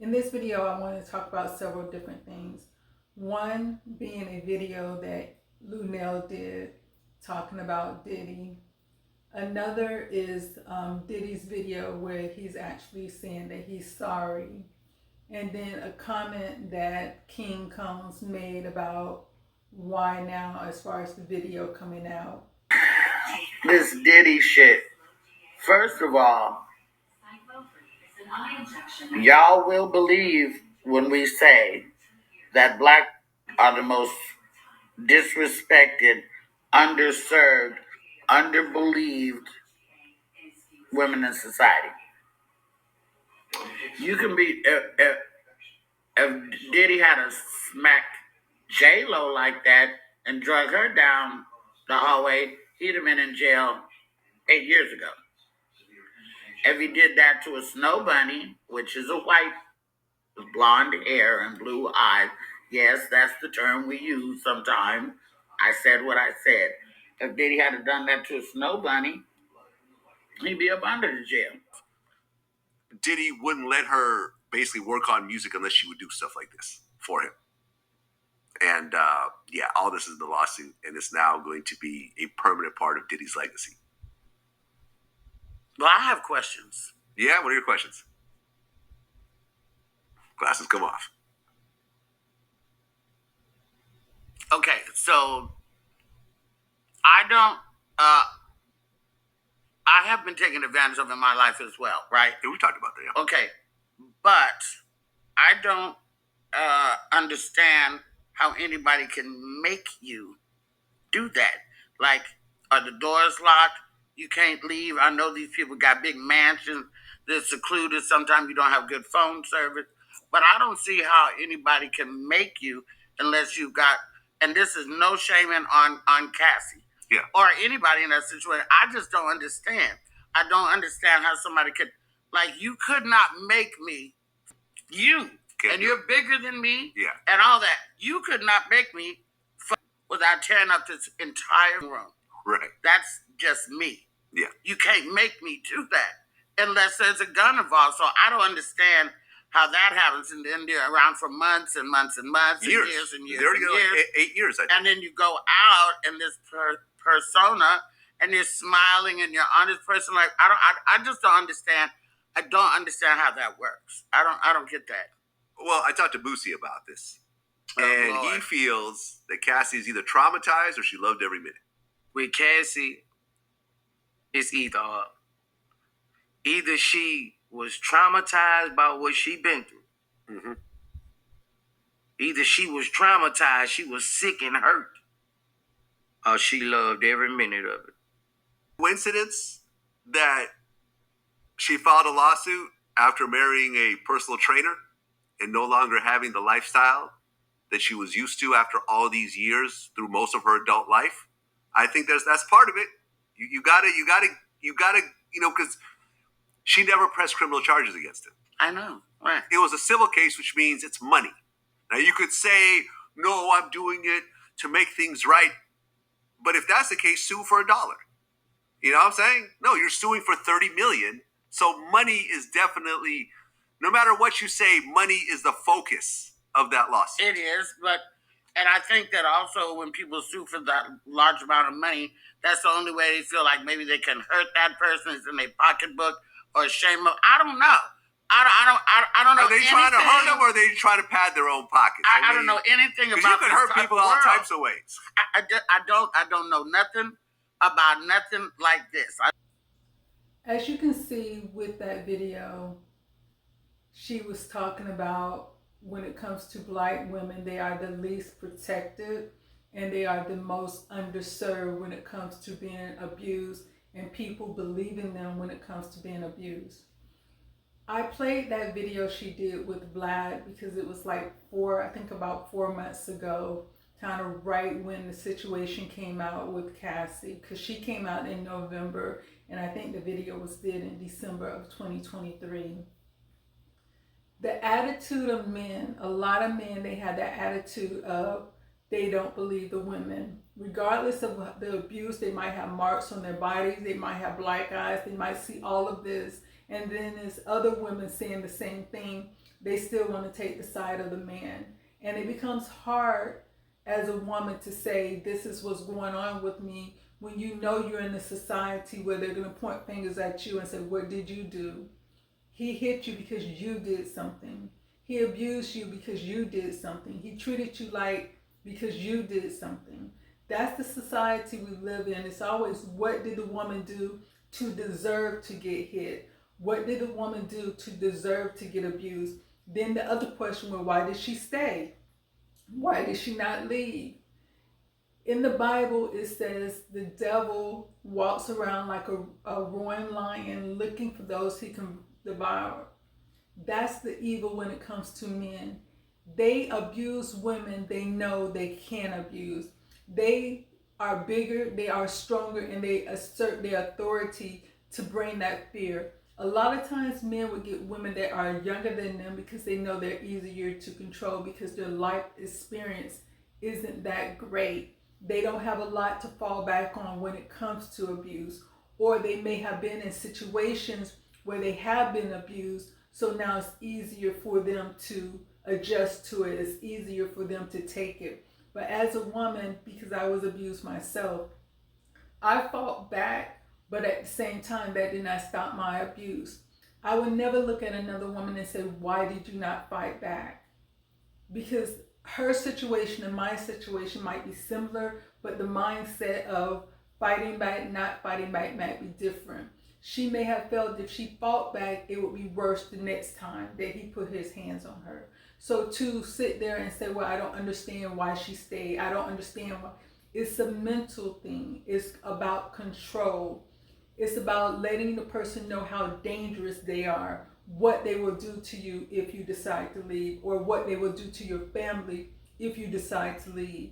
In this video, I want to talk about several different things. One being a video that Luenell did talking about Diddy. Another is Diddy's video where he's actually saying that he's sorry. And then a comment that King Combs made about why now as far as the video coming out. This Diddy shit. First of all, y'all will believe when we say that black are the most disrespected, underserved, underbelieved women in society. You can be, if Diddy had a smack J-Lo like that and drug her down the hallway, he'd have been in jail 8 years ago. If he did that to a snow bunny, which is a white with blonde hair and blue eyes, yes, that's the term we use sometimes. I said what I said. If Diddy had done that to a snow bunny, he'd be up under the jail. Diddy wouldn't let her basically work on music unless she would do stuff like this for him. And yeah, all this is the lawsuit, and it's now going to be a permanent part of Diddy's legacy. Well, I have questions. Yeah, what are your questions? Glasses come off. Okay, so I have been taken advantage of in my life as well, right? Yeah, we talked about that, yeah. Okay, but I don't understand how anybody can make you do that. Like, are the doors locked? You can't leave. I know these people got big mansions. They're secluded. Sometimes you don't have good phone service. But I don't see how anybody can make you unless you've got, and this is no shaming on Cassie. Yeah. Or anybody in that situation. I just don't understand. I don't understand how somebody could, like, you could not make me, you, and you're bigger than me, yeah, and all that. You could not make me without tearing up this entire room. Right. That's just me. Yeah. You can't make me do that unless there's a gun involved. So I don't understand how that happens. And then they're around for months and months and months years. and years and years. They're already and years. Like 8 years, I think. And then you go out in this persona and you're smiling and you're on this person. Like, I just don't understand. I don't understand how that works. I don't get that. Well, I talked to Boosie about this. And he feels that Cassie is either traumatized or she loved every minute. With Cassie, it's either she was traumatized by what she been through. Mm-hmm. Either she was traumatized, she was sick and hurt, or she loved every minute of it. Coincidence that she filed a lawsuit after marrying a personal trainer and no longer having the lifestyle that she was used to after all these years through most of her adult life? I think that's part of it. You gotta, because she never pressed criminal charges against him. I know, right? It was a civil case, which means it's money. Now you could say, no, I'm doing it to make things right. But if that's the case, sue for $1. You know what I'm saying? No, you're suing for $30 million. So money is definitely, no matter what you say, money is the focus of that lawsuit. It is, and I think that also when people sue for that large amount of money, that's the only way they feel like maybe they can hurt that person. It's in their pocketbook or shame them. I don't know. I don't know. Are they trying to hurt them or are they trying to pad their own pockets? I don't know anything about. You can hurt people all types of ways. I don't know nothing about nothing like this. As you can see with that video, she was talking about when it comes to black women, they are the least protected and they are the most underserved when it comes to being abused and people believing them when it comes to being abused. I played that video she did with Vlad because it was like about 4 months ago, kind of right when the situation came out with Cassie, because she came out in November and I think the video was did in December of 2023. The attitude of men, a lot of men, they have that attitude of they don't believe the women. Regardless of the abuse, they might have marks on their bodies, they might have black eyes, they might see all of this. And then there's other women saying the same thing. they still want to take the side of the man. And it becomes hard as a woman to say, this is what's going on with me, when you know you're in a society where they're going to point fingers at you and say, what did you do? He hit you because you did something. He abused you because you did something. He treated you like because you did something. That's the society we live in. It's always, what did the woman do to deserve to get hit? What did the woman do to deserve to get abused? Then the other question was, why did she stay? Why did she not leave? In the Bible, it says the devil walks around like a roaring lion looking for those he can devour. That's the evil when it comes to men. They abuse women they know they can abuse. They are bigger, they are stronger, and they assert their authority to bring that fear. A lot of times men would get women that are younger than them because they know they're easier to control, because their life experience isn't that great. They don't have a lot to fall back on when it comes to abuse. Or they may have been in situations where they have been abused, so now it's easier for them to adjust to it. It's easier for them to take it. But as a woman, because I was abused myself, I fought back, but at the same time, that did not stop my abuse. I would never look at another woman and say, why did you not fight back? Because her situation and my situation might be similar, but the mindset of fighting back, not fighting back might be different. She may have felt if she fought back, it would be worse the next time that he put his hands on her. So to sit there and say, well, I don't understand why she stayed. I don't understand why. It's a mental thing. It's about control. It's about letting the person know how dangerous they are, what they will do to you if you decide to leave, or what they will do to your family if you decide to leave.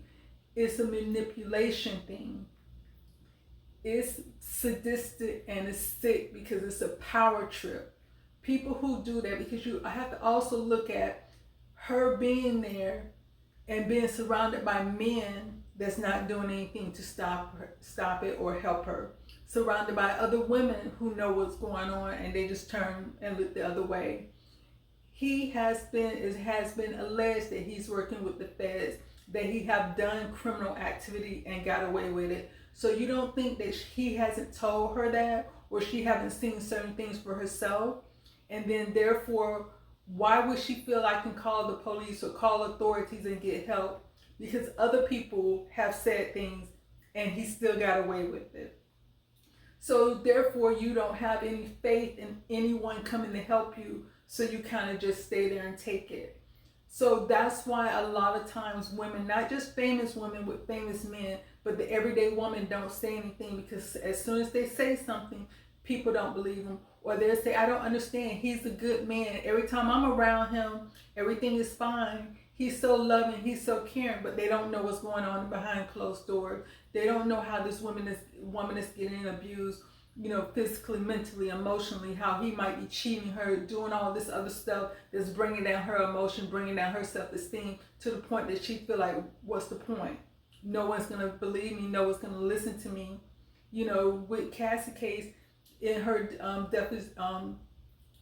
It's a manipulation thing. It's sadistic and it's sick because it's a power trip. People who do that, because you have to also look at her being there and being surrounded by men that's not doing anything to stop it or help her. Surrounded by other women who know what's going on and they just turn and look the other way. It has been alleged that he's working with the feds, that he have done criminal activity and got away with it. So you don't think that he hasn't told her that, or she haven't seen certain things for herself, and then therefore, why would she feel I can call the police or call authorities and get help? Because other people have said things and he still got away with it. So therefore, you don't have any faith in anyone coming to help you, so you kind of just stay there and take it. So that's why a lot of times women, not just famous women with famous men, but the everyday woman don't say anything, because as soon as they say something, people don't believe them. Or they'll say, I don't understand. He's a good man. Every time I'm around him, everything is fine. He's so loving. He's so caring. But they don't know what's going on behind closed doors. They don't know how this woman is getting abused, physically, mentally, emotionally, how he might be cheating her, doing all this other stuff that's bringing down her emotion, bringing down her self-esteem, to the point that she feel like, what's the point? No one's going to believe me. No one's going to listen to me. With Cassie case, in her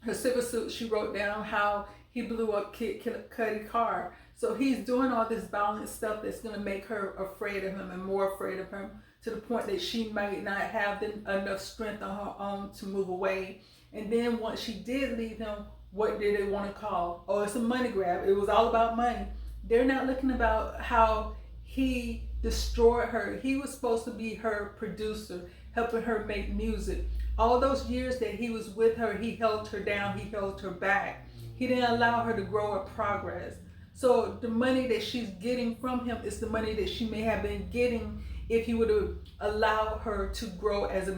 her civil suit, she wrote down how he blew up Kid Cudi's car. So he's doing all this violent stuff that's going to make her afraid of him and more afraid of him, to the point that she might not have enough strength on her own to move away. And then once she did leave him, what did they want to call? Oh, it's a money grab. It was all about money. They're not looking about how he destroyed her. He was supposed to be her producer, helping her make music. All those years that he was with her, he held her down, he held her back. He didn't allow her to grow or progress. So the money that she's getting from him is the money that she may have been getting if he would have allowed her to grow as a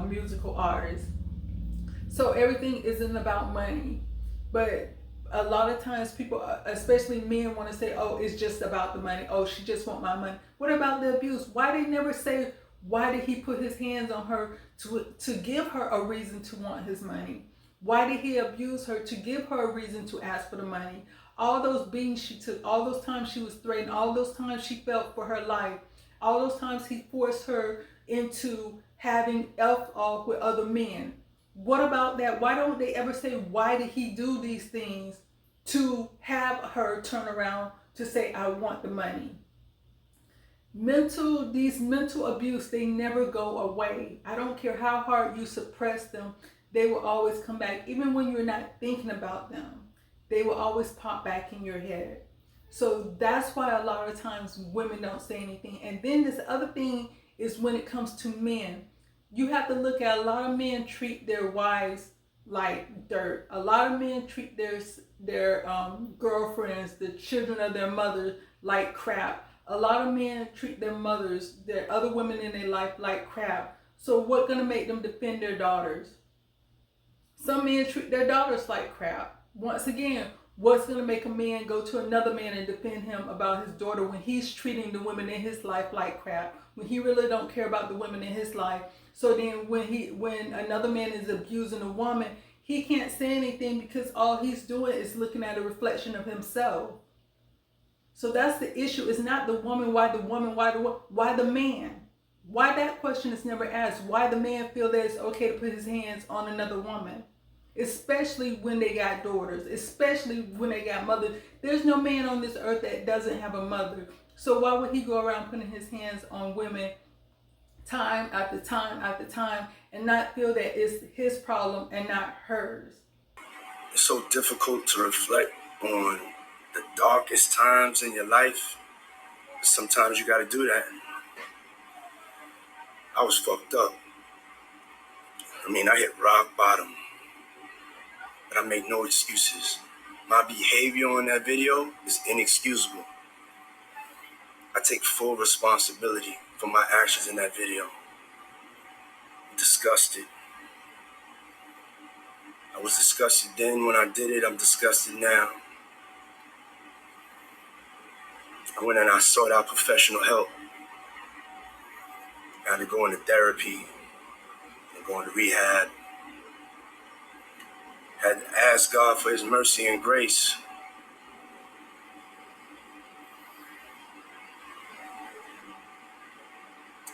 musical artist. So everything isn't about money. But a lot of times people, especially men, want to say, oh, it's just about the money. Oh, she just want my money. What about the abuse? Why they never say, why did he put his hands on her to give her a reason to want his money? Why did he abuse her to give her a reason to ask for the money? All those beatings she took, all those times she was threatened, all those times she felt for her life, all those times he forced her into having off with other men. What about that? Why don't they ever say, why did he do these things her turn around to say, I want the money. These mental abuse, they never go away. I don't care how hard you suppress them, they will always come back. Even when you're not thinking about them, they will always pop back in your head. So that's why a lot of times women don't say anything. And then this other thing is when it comes to men, you have to look at, a lot of men treat their wives like dirt. A lot of men treat their girlfriends, the children of their mother, like crap. A lot of men treat their mothers, their other women in their life, like crap. So what's gonna make them defend their daughters? Some men treat their daughters like crap. Once again, what's gonna make a man go to another man and defend him about his daughter when he's treating the women in his life like crap? When he really don't care about the women in his life. So then when another man is abusing a woman, he can't say anything because all he's doing is looking at a reflection of himself. So that's the issue. It's not the woman, why the woman, why the man? Why that question is never asked. Why the man feel that it's okay to put his hands on another woman? Especially when they got daughters, especially when they got mothers. There's no man on this earth that doesn't have a mother. So why would he go around putting his hands on women time after time after time and not feel that it's his problem and not hers? It's so difficult to reflect on the darkest times in your life. Sometimes you got to do that. I was fucked up. I mean, I hit rock bottom, but I make no excuses. My behavior on that video is inexcusable. I take full responsibility for my actions in that video. I'm disgusted. I was disgusted then when I did it. I'm disgusted now. I went and I sought out professional help. I had to go into therapy and go into rehab. Had to ask God for his mercy and grace.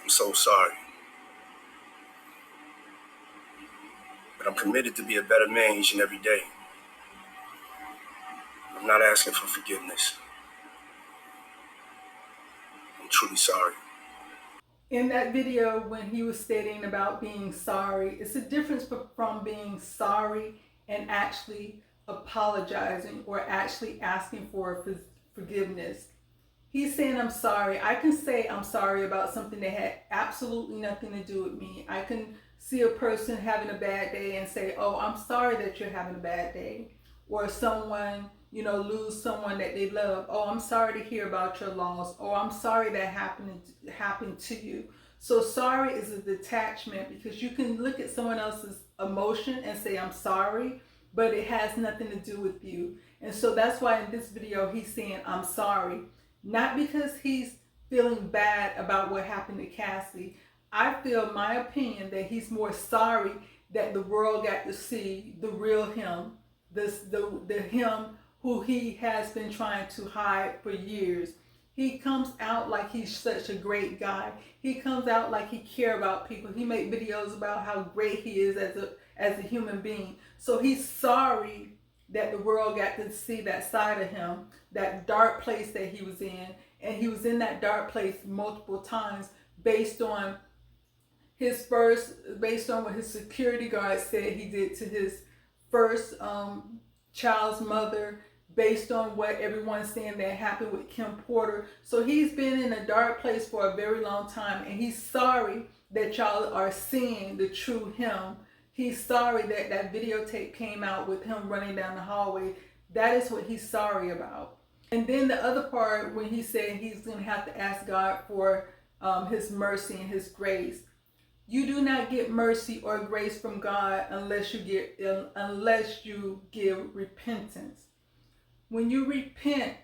I'm so sorry. But I'm committed to be a better man each and every day. I'm not asking for forgiveness. I'm truly sorry. In that video, when he was stating about being sorry, it's a difference from being sorry and actually apologizing or actually asking for forgiveness. He's saying, I'm sorry. I can say I'm sorry about something that had absolutely nothing to do with me. I can see a person having a bad day and say, oh, I'm sorry that you're having a bad day. Or someone, lose someone that they love. Oh, I'm sorry to hear about your loss. Or I'm sorry that happened to you. So sorry is a detachment, because you can look at someone else's emotion and say, I'm sorry, but it has nothing to do with you. And so that's why in this video, he's saying, I'm sorry. Not because he's feeling bad about what happened to Cassie. I feel, my opinion, that he's more sorry that the world got to see the real him, the him who he has been trying to hide for years. He comes out like he's such a great guy. He comes out like he cares about people. He makes videos about how great he is as a human being. So he's sorry that the world got to see that side of him, that dark place that he was in. And he was in that dark place multiple times based on what his security guard said he did to his first child's mother, based on what everyone's saying that happened with Kim Porter. So he's been in a dark place for a very long time, and he's sorry that y'all are seeing the true him. He's sorry that that videotape came out with him running down the hallway. That is what he's sorry about. And then the other part, when he said he's going to have to ask God for his mercy and his grace. You do not get mercy or grace from God unless you give repentance. When you repent,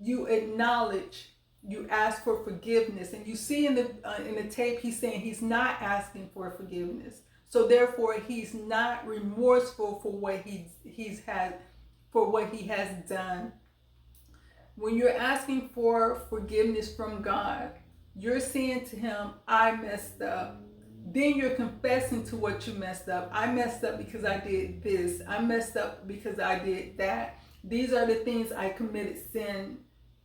you acknowledge, you ask for forgiveness, and you see in the tape he's saying he's not asking for forgiveness. So therefore, he's not remorseful for what he has done. When you're asking for forgiveness from God, you're saying to him, I messed up. Then you're confessing to what you messed up. I messed up because I did this. I messed up because I did that. These are the things I committed sin,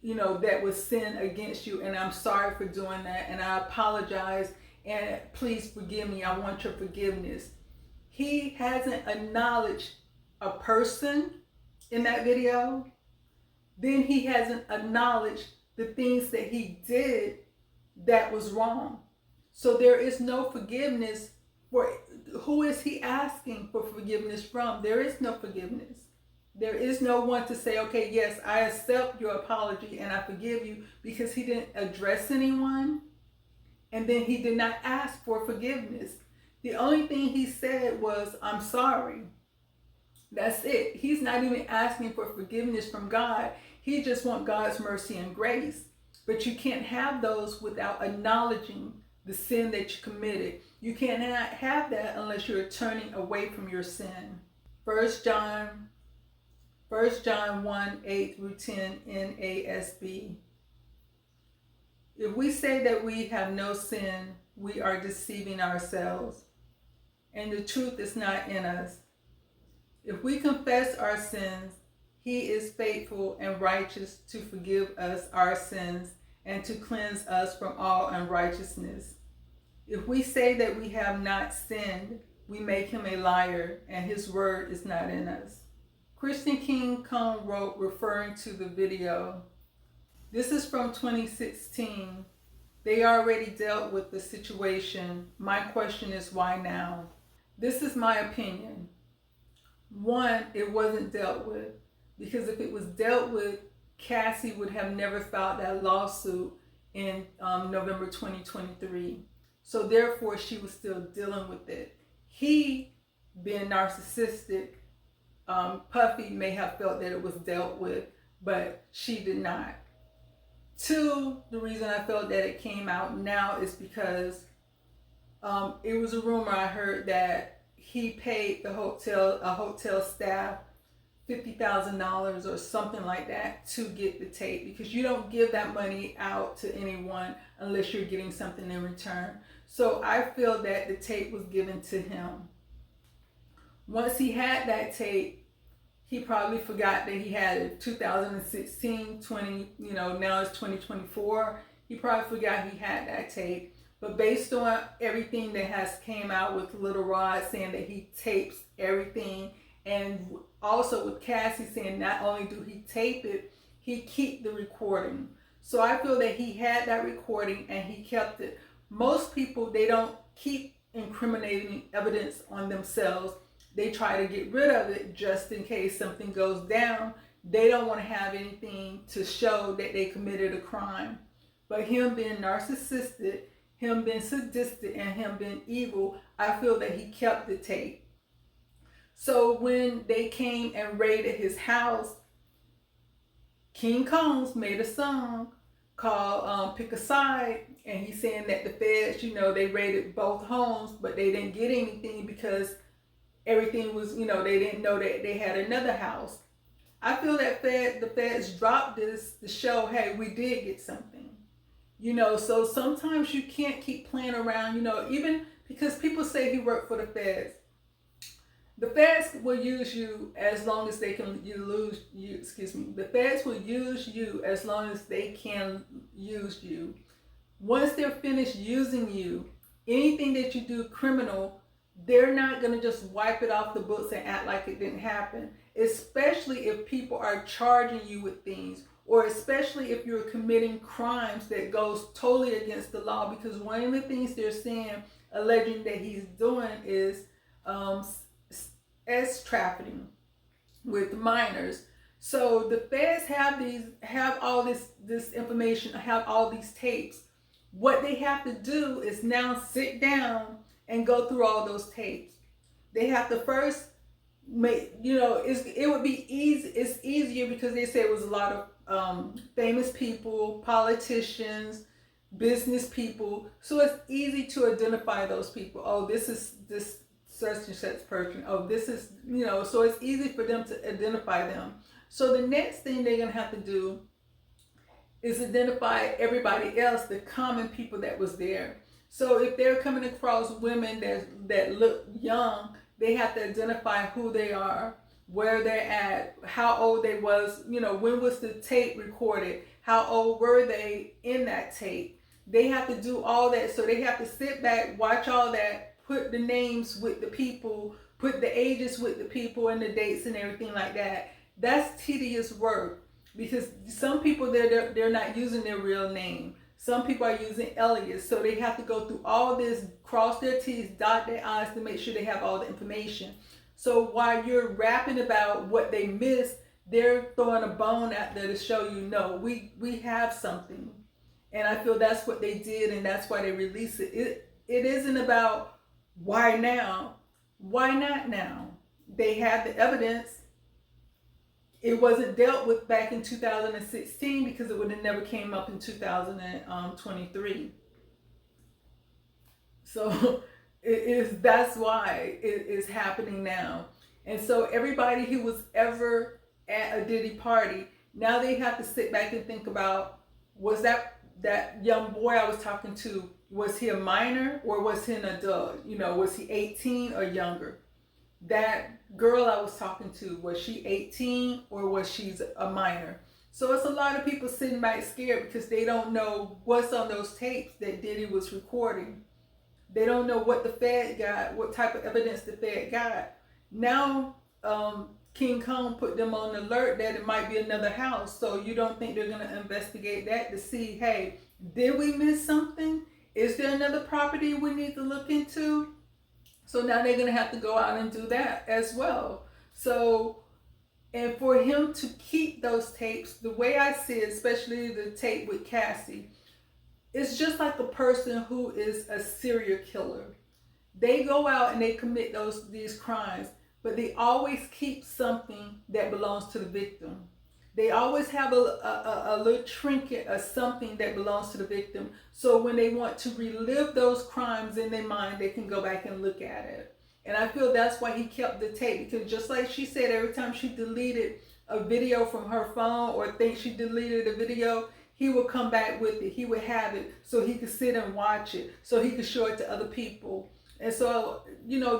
that was sin against you, and I'm sorry for doing that, and I apologize, and please forgive me. I want your forgiveness. He hasn't acknowledged a person in that video. Then he hasn't acknowledged the things that he did that was wrong. So there is no forgiveness for who is he asking for forgiveness from? There is no forgiveness. There is no one to say, okay, yes, I accept your apology and I forgive you, because he didn't address anyone, and then he did not ask for forgiveness. The only thing he said was, I'm sorry. That's it. He's not even asking for forgiveness from God. He just wants God's mercy and grace. But you can't have those without acknowledging the sin that you committed. You cannot have that unless you're turning away from your sin. 1 John 1, 8 through 10 NASB. If we say that we have no sin, we are deceiving ourselves, and the truth is not in us. If we confess our sins, he is faithful and righteous to forgive us our sins and to cleanse us from all unrighteousness. If we say that we have not sinned, we make him a liar, and his word is not in us. Christian King Combs wrote, referring to the video, this is from 2016. They already dealt with the situation. My question is, why now? This is my opinion. One, it wasn't dealt with, because if it was dealt with, Cassie would have never filed that lawsuit in November 2023. So therefore, she was still dealing with it. He, being narcissistic, Puffy may have felt that it was dealt with, but she did not. Two, the reason I felt that it came out now is because it was a rumor I heard that he paid a hotel staff $50,000 or something like that to get the tape, because you don't give that money out to anyone unless you're getting something in return. So I feel that the tape was given to him. Once he had that tape, he probably forgot that he had it 2016, 20, now it's 2024. He probably forgot he had that tape. But based on everything that has came out with Little Rod saying that he tapes everything, and also with Cassie saying not only do he tape it, he keep the recording. So I feel that he had that recording and he kept it. Most people, they don't keep incriminating evidence on themselves. They try to get rid of it just in case something goes down. They don't want to have anything to show that they committed a crime. But him being narcissistic, him being sadistic, and him being evil, I feel that he kept the tape. So when they came and raided his house, King Combs made a song called Pick a Side, and he's saying that the feds, they raided both homes, but they didn't get anything because everything was, they didn't know that they had another house. I feel that the feds dropped this to show, hey, we did get something. So sometimes you can't keep playing around, even because people say he worked for the feds. The feds will use you as long as they can The feds will use you as long as they can use you. Once they're finished using you, anything that you do criminal, they're not going to just wipe it off the books and act like it didn't happen. Especially if people are charging you with things, or especially if you're committing crimes that goes totally against the law. Because one of the things they're saying, alleging that he's doing is sex trafficking with minors. So the feds have all this information, have all these tapes. What they have to do is now sit down and go through all those tapes. They have to first make, it would be easy. It's easier because they say it was a lot of famous people, politicians, business people. So it's easy to identify those people. Oh, this is this such and such person. Oh, this is, so it's easy for them to identify them. So the next thing they're going to have to do is identify everybody else, the common people that was there. So if they're coming across women that look young, they have to identify who they are. where they're at, how old they was, when was the tape recorded, how old were they in that tape. They have to do all that. So they have to sit back, watch all that, put the names with the people, put the ages with the people and the dates and everything like that. That's tedious work, because some people they're not using their real name. Some people are using alias, so they have to go through all this, cross their T's, dot their I's to make sure they have all the information. So while you're rapping about what they missed, they're throwing a bone out there to show you, no, we have something. And I feel that's what they did, and that's why they released it. It isn't about why now, why not now. They have the evidence. It wasn't dealt with back in 2016 because it would have never came up in 2023. So that's why it is happening now. And so everybody who was ever at a Diddy party, now they have to sit back and think about, was that young boy I was talking to, was he a minor or was he an adult? Was he 18 or younger? That girl I was talking to, was she 18 or was she a minor? So it's a lot of people sitting back scared because they don't know what's on those tapes that Diddy was recording. They don't know what the Fed got, what type of evidence the Fed got. Now, King Kong put them on alert that it might be another house. So you don't think they're going to investigate that to see, hey, did we miss something? Is there another property we need to look into? So now they're going to have to go out and do that as well. So, and for him to keep those tapes, the way I see it, especially the tape with Cassie, it's just like a person who is a serial killer. They go out and they commit these crimes, but they always keep something that belongs to the victim. They always have a little trinket or something that belongs to the victim. So when they want to relive those crimes in their mind, they can go back and look at it. And I feel that's why he kept the tape, because just like she said, every time she deleted a video from her phone or think she deleted a video, he would come back with it. He would have it so he could sit and watch it, so he could show it to other people. And so,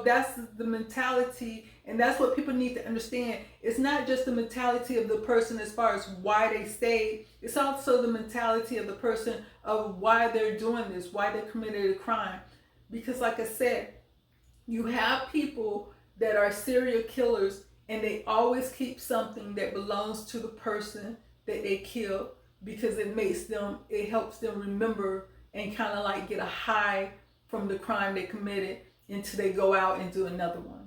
that's the mentality, and that's what people need to understand. It's not just the mentality of the person as far as why they stayed. It's also the mentality of the person of why they're doing this, why they committed a crime. Because like I said, you have people that are serial killers and they always keep something that belongs to the person that they killed, because it helps them remember and kind of like get a high from the crime they committed until they go out and do another one.